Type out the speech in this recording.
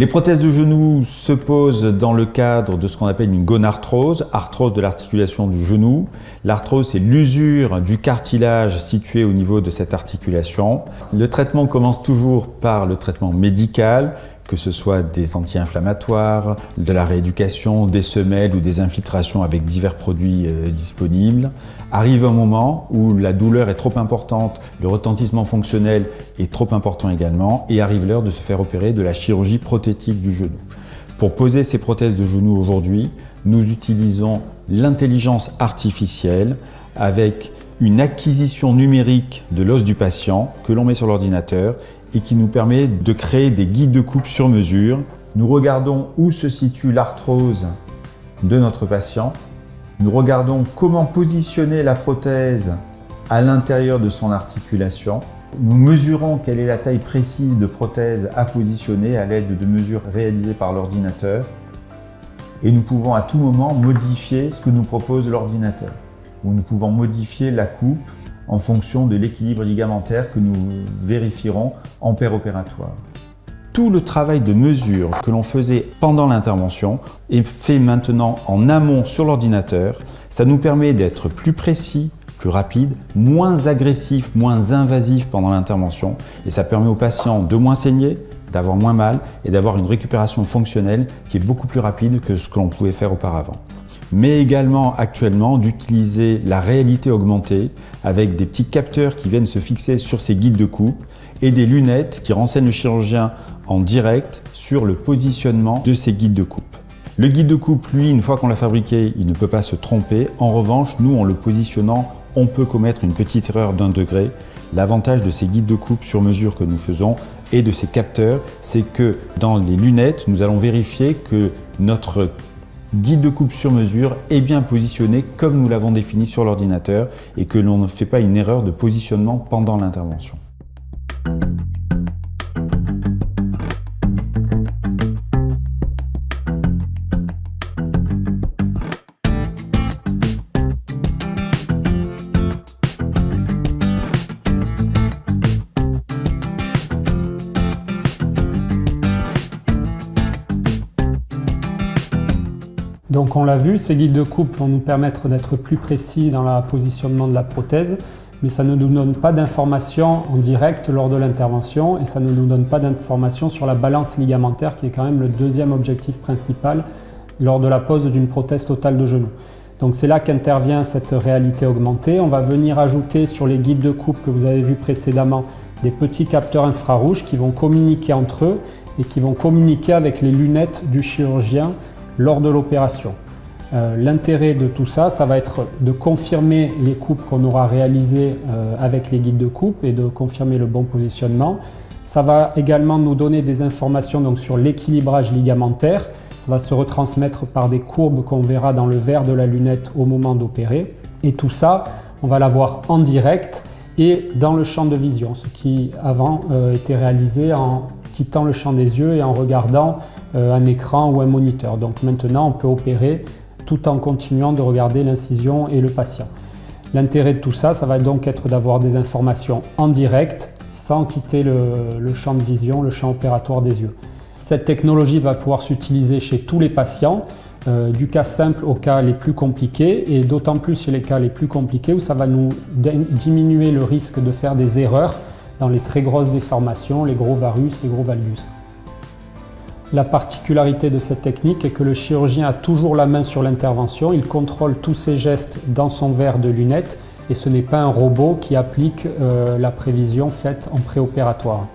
Les prothèses de genou se posent dans le cadre de ce qu'on appelle une gonarthrose, arthrose de l'articulation du genou. L'arthrose, c'est l'usure du cartilage situé au niveau de cette articulation. Le traitement commence toujours par le traitement médical, que ce soit des anti-inflammatoires, de la rééducation, des semelles ou des infiltrations avec divers produits disponibles. Arrive un moment où la douleur est trop importante, le retentissement fonctionnel est trop important également, et arrive l'heure de se faire opérer de la chirurgie prothétique du genou. Pour poser ces prothèses de genou aujourd'hui, nous utilisons l'intelligence artificielle avec une acquisition numérique de l'os du patient que l'on met sur l'ordinateur et qui nous permet de créer des guides de coupe sur mesure. Nous regardons où se situe l'arthrose de notre patient. Nous regardons comment positionner la prothèse à l'intérieur de son articulation. Nous mesurons quelle est la taille précise de prothèse à positionner à l'aide de mesures réalisées par l'ordinateur. Et nous pouvons à tout moment modifier ce que nous propose l'ordinateur. Ou nous pouvons modifier la coupe en fonction de l'équilibre ligamentaire que nous vérifierons en péropératoire. Tout le travail de mesure que l'on faisait pendant l'intervention est fait maintenant en amont sur l'ordinateur. Ça nous permet d'être plus précis, plus rapide, moins agressif, moins invasif pendant l'intervention, et ça permet aux patients de moins saigner, d'avoir moins mal et d'avoir une récupération fonctionnelle qui est beaucoup plus rapide que ce que l'on pouvait faire auparavant. Mais également actuellement d'utiliser la réalité augmentée avec des petits capteurs qui viennent se fixer sur ces guides de coupe et des lunettes qui renseignent le chirurgien en direct sur le positionnement de ces guides de coupe. Le guide de coupe, lui, une fois qu'on l'a fabriqué, il ne peut pas se tromper. En revanche, nous, en le positionnant, on peut commettre une petite erreur d'1 degré. L'avantage de ces guides de coupe sur mesure que nous faisons et de ces capteurs, c'est que dans les lunettes, nous allons vérifier que notre guide de coupe sur mesure est bien positionné comme nous l'avons défini sur l'ordinateur et que l'on ne fait pas une erreur de positionnement pendant l'intervention. Donc on l'a vu, ces guides de coupe vont nous permettre d'être plus précis dans le positionnement de la prothèse, mais ça ne nous donne pas d'informations en direct lors de l'intervention et ça ne nous donne pas d'informations sur la balance ligamentaire qui est quand même le deuxième objectif principal lors de la pose d'une prothèse totale de genou. Donc c'est là qu'intervient cette réalité augmentée. On va venir ajouter sur les guides de coupe que vous avez vus précédemment des petits capteurs infrarouges qui vont communiquer entre eux et qui vont communiquer avec les lunettes du chirurgien lors de l'opération. L'intérêt de tout ça, ça va être de confirmer les coupes qu'on aura réalisées avec les guides de coupe et de confirmer le bon positionnement. Ça va également nous donner des informations donc, sur l'équilibrage ligamentaire. Ça va se retransmettre par des courbes qu'on verra dans le verre de la lunette au moment d'opérer. Et tout ça, on va l'avoir en direct et dans le champ de vision, ce qui avant était réalisé en quittant le champ des yeux et en regardant un écran ou un moniteur. Donc maintenant, on peut opérer tout en continuant de regarder l'incision et le patient. L'intérêt de tout ça, ça va donc être d'avoir des informations en direct sans quitter le champ de vision, le champ opératoire des yeux. Cette technologie va pouvoir s'utiliser chez tous les patients, du cas simple au cas les plus compliqués et d'autant plus chez les cas les plus compliqués où ça va nous diminuer le risque de faire des erreurs dans les très grosses déformations, les gros varus, les gros valgus. La particularité de cette technique est que le chirurgien a toujours la main sur l'intervention, il contrôle tous ses gestes dans son verre de lunettes et ce n'est pas un robot qui applique la prévision faite en préopératoire.